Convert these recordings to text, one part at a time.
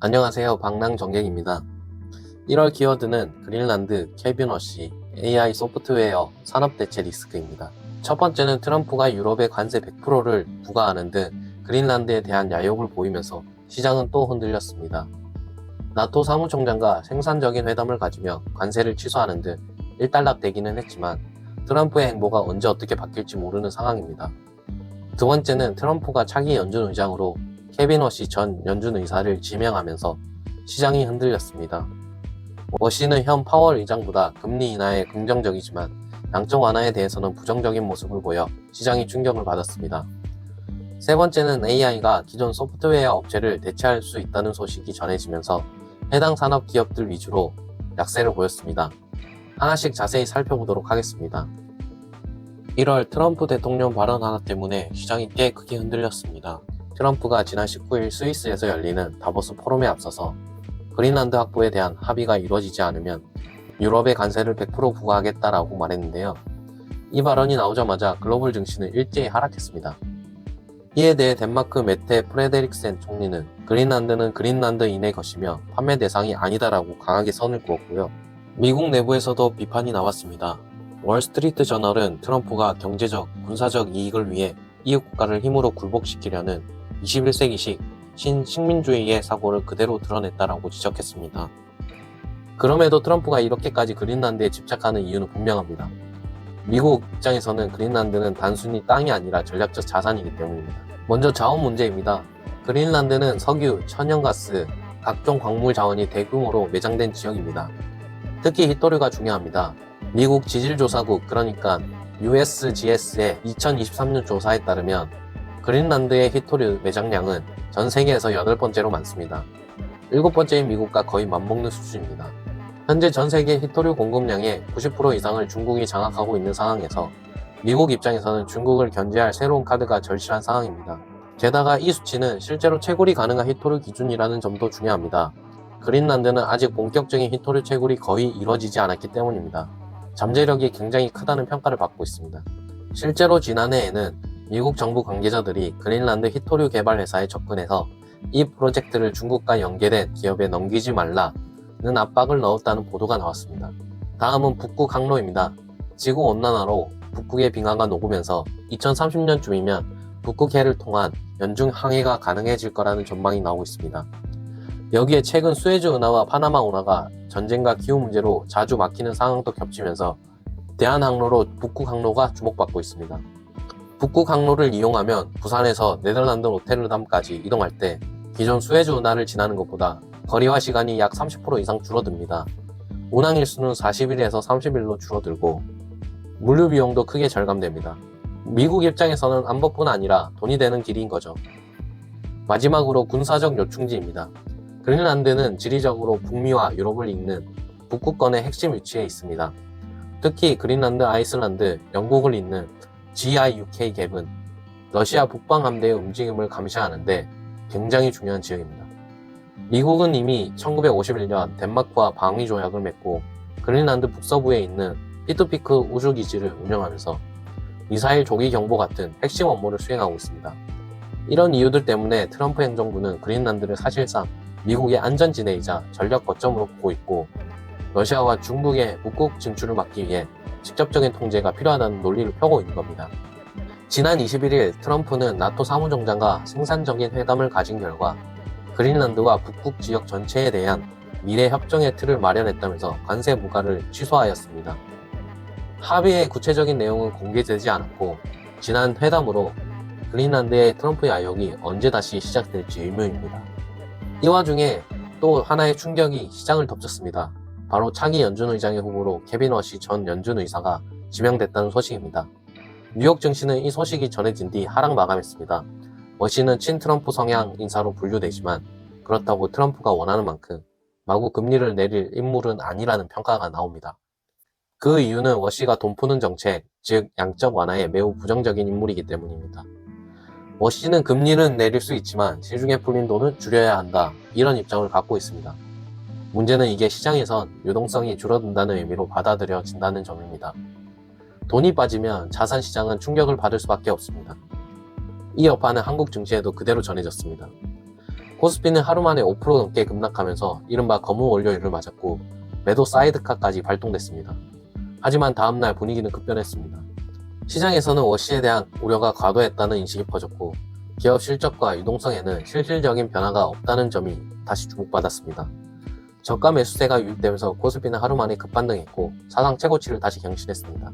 안녕하세요. 방랑정객입니다. 1월 키워드는 그린란드, 케빈 워시, AI 소프트웨어, 산업대체 리스크입니다. 첫 번째는 트럼프가 유럽에 관세 100%를 부과하는 등 그린란드에 대한 야욕을 보이면서 시장은 또 흔들렸습니다. 나토 사무총장과 생산적인 회담을 가지며 관세를 취소하는 등 일단락되기는 했지만 트럼프의 행보가 언제 어떻게 바뀔지 모르는 상황입니다. 두 번째는 트럼프가 차기 연준 의장으로 케빈 워시 전 연준 의사를 지명하면서 시장이 흔들렸습니다. 워시는 현 파월 의장보다 금리 인하에 긍정적이지만 양적 완화에 대해서는 부정적인 모습을 보여 시장이 충격을 받았습니다. 세 번째는 AI가 기존 소프트웨어 업체를 대체할 수 있다는 소식이 전해지면서 해당 산업 기업들 위주로 약세를 보였습니다. 하나씩 자세히 살펴보도록 하겠습니다. 1월 트럼프 대통령 발언 하나 때문에 시장이 꽤 크게 흔들렸습니다. 트럼프가 지난 19일 스위스에서 열리는 다보스 포럼에 앞서서 그린란드 확보에 대한 합의가 이루어지지 않으면 유럽의 관세를 100% 부과하겠다라고 말했는데요. 이 발언이 나오자마자 글로벌 증시는 일제히 하락했습니다. 이에 대해 덴마크 메테 프레데릭센 총리는 그린란드는 그린란드인의 것이며 판매 대상이 아니다라고 강하게 선을 그었고요. 미국 내부에서도 비판이 나왔습니다. 월스트리트 저널은 트럼프가 경제적, 군사적 이익을 위해 이웃 국가를 힘으로 굴복시키려는 21세기식 신식민주의의 사고를 그대로 드러냈다라고 지적했습니다. 그럼에도 트럼프가 이렇게까지 그린란드에 집착하는 이유는 분명합니다. 미국 입장에서는 그린란드는 단순히 땅이 아니라 전략적 자산이기 때문입니다. 먼저 자원 문제입니다. 그린란드는 석유, 천연가스, 각종 광물 자원이 대규모로 매장된 지역입니다. 특히 히토류가 중요합니다. 미국 지질조사국 그러니까 USGS의 2023년 조사에 따르면 그린란드의 히토류 매장량은 전 세계에서 8번째로 많습니다. 7번째인 미국과 거의 맞먹는 수준입니다. 현재 전 세계 히토류 공급량의 90% 이상을 중국이 장악하고 있는 상황에서 미국 입장에서는 중국을 견제할 새로운 카드가 절실한 상황입니다. 게다가 이 수치는 실제로 채굴이 가능한 히토류 기준이라는 점도 중요합니다. 그린란드는 아직 본격적인 히토류 채굴이 거의 이루어지지 않았기 때문입니다. 잠재력이 굉장히 크다는 평가를 받고 있습니다. 실제로 지난해에는 미국 정부 관계자들이 그린란드 히토류 개발 회사에 접근해서 이 프로젝트를 중국과 연계된 기업에 넘기지 말라는 압박을 넣었다는 보도가 나왔습니다. 다음은 북극 항로입니다. 지구온난화로 북극의 빙하가 녹으면서 2030년쯤이면 북극해를 통한 연중 항해가 가능해질 거라는 전망이 나오고 있습니다. 여기에 최근 수에즈 운하와 파나마 운하가 전쟁과 기후 문제로 자주 막히는 상황도 겹치면서 대한항로로 북극 항로가 주목받고 있습니다. 북극 항로를 이용하면 부산에서 네덜란드 로테르담까지 이동할 때 기존 수에즈 운하를 지나는 것보다 거리와 시간이 약 30% 이상 줄어듭니다. 운항 일수는 40일에서 30일로 줄어들고 물류 비용도 크게 절감됩니다. 미국 입장에서는 안보뿐 아니라 돈이 되는 길인 거죠. 마지막으로 군사적 요충지입니다. 그린란드는 지리적으로 북미와 유럽을 잇는 북극권의 핵심 위치에 있습니다. 특히 그린란드, 아이슬란드, 영국을 잇는 GIUK 갭은 러시아 북방 함대의 움직임을 감시하는데 굉장히 중요한 지역입니다. 미국은 이미 1951년 덴마크와 방위 조약을 맺고 그린란드 북서부에 있는 피트피크 우주기지를 운영하면서 미사일 조기 경보 같은 핵심 업무를 수행하고 있습니다. 이런 이유들 때문에 트럼프 행정부는 그린란드를 사실상 미국의 안전지대이자 전략 거점으로 보고 있고 러시아와 중국의 북극 진출을 막기 위해 직접적인 통제가 필요하다는 논리를 펴고 있는 겁니다. 지난 21일 트럼프는 나토 사무총장과 생산적인 회담을 가진 결과 그린란드와 북극 지역 전체에 대한 미래 협정의 틀을 마련했다면서 관세 부과를 취소하였습니다. 합의의 구체적인 내용은 공개되지 않았고 지난 회담으로 그린란드의 트럼프의 야욕이 언제 다시 시작될지 의문입니다. 이 와중에 또 하나의 충격이 시장을 덮쳤습니다. 바로 차기 연준 의장의 후보로 케빈 워시 전 연준 의사가 지명됐다는 소식입니다. 뉴욕 증시는 이 소식이 전해진 뒤 하락 마감했습니다. 워시는 친트럼프 성향 인사로 분류되지만 그렇다고 트럼프가 원하는 만큼 마구 금리를 내릴 인물은 아니라는 평가가 나옵니다. 그 이유는 워시가 돈 푸는 정책, 즉 양적 완화에 매우 부정적인 인물이기 때문입니다. 워시는 금리는 내릴 수 있지만 시중에 풀린 돈은 줄여야 한다, 이런 입장을 갖고 있습니다. 문제는 이게 시장에선 유동성이 줄어든다는 의미로 받아들여진다는 점입니다. 돈이 빠지면 자산 시장은 충격을 받을 수밖에 없습니다. 이 여파는 한국 증시에도 그대로 전해졌습니다. 코스피는 하루 만에 5% 넘게 급락하면서 이른바 검은 월요일을 맞았고 매도 사이드카까지 발동됐습니다. 하지만 다음날 분위기는 급변했습니다. 시장에서는 워시에 대한 우려가 과도했다는 인식이 퍼졌고 기업 실적과 유동성에는 실질적인 변화가 없다는 점이 다시 주목받았습니다. 저가 매수세가 유입되면서 코스피는 하루 만에 급반등했고 사상 최고치를 다시 경신했습니다.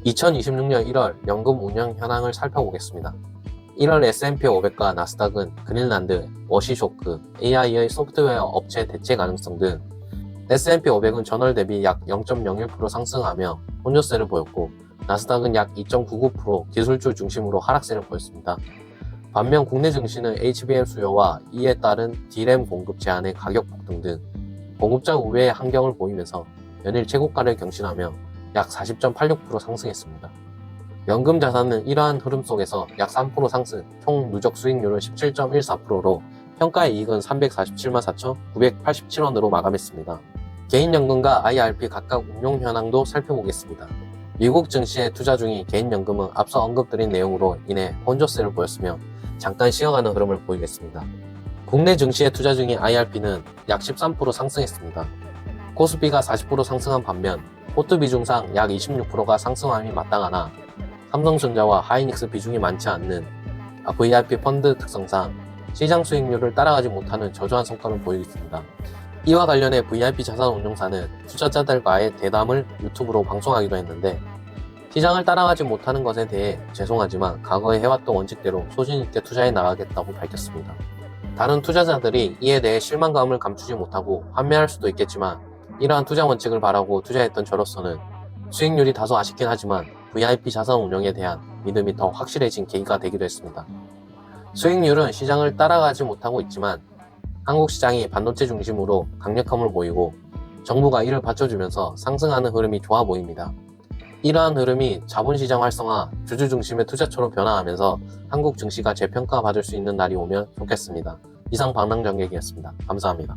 2026년 1월 연금 운영 현황을 살펴보겠습니다. 1월 S&P 500과 나스닥은 그린란드, 워시쇼크, AI의 소프트웨어 업체 대체 가능성 등 S&P 500은 전월 대비 약 0.01% 상승하며 혼조세를 보였고 나스닥은 약 2.99% 기술주 중심으로 하락세를 보였습니다. 반면 국내 증시는 HBM 수요와 이에 따른 D램 공급 제한의 가격 폭등 등 공급자 우회의 환경을 보이면서 연일 최고가를 경신하며 약 40.86% 상승했습니다. 연금 자산은 이러한 흐름 속에서 약 3% 상승, 총 누적 수익률은 17.14%로 평가의 이익은 347만 4,987원으로 마감했습니다. 개인연금과 IRP 각각 운용 현황도 살펴보겠습니다. 미국 증시에 투자 중인 개인연금은 앞서 언급드린 내용으로 인해 혼조세를 보였으며 잠깐 쉬어가는 흐름을 보이겠습니다. 국내 증시에 투자 중인 IRP는 약 13% 상승했습니다. 코스피가 40% 상승한 반면 포트 비중상 약 26%가 상승함이 마땅하나 삼성전자와 하이닉스 비중이 많지 않는 VIP 펀드 특성상 시장 수익률을 따라가지 못하는 저조한 성과를 보이고 있습니다. 이와 관련해 VIP 자산운용사는 투자자들과의 대담을 유튜브로 방송하기도 했는데 시장을 따라가지 못하는 것에 대해 죄송하지만 과거에 해왔던 원칙대로 소신있게 투자해 나가겠다고 밝혔습니다. 다른 투자자들이 이에 대해 실망감을 감추지 못하고 환매할 수도 있겠지만 이러한 투자 원칙을 바라고 투자했던 저로서는 수익률이 다소 아쉽긴 하지만 VIP 자산 운용에 대한 믿음이 더 확실해진 계기가 되기도 했습니다. 수익률은 시장을 따라가지 못하고 있지만 한국 시장이 반도체 중심으로 강력함을 보이고 정부가 이를 받쳐주면서 상승하는 흐름이 좋아 보입니다. 이러한 흐름이 자본시장 활성화, 주주 중심의 투자처로 변화하면서 한국 증시가 재평가받을 수 있는 날이 오면 좋겠습니다. 이상 방랑전객이었습니다. 감사합니다.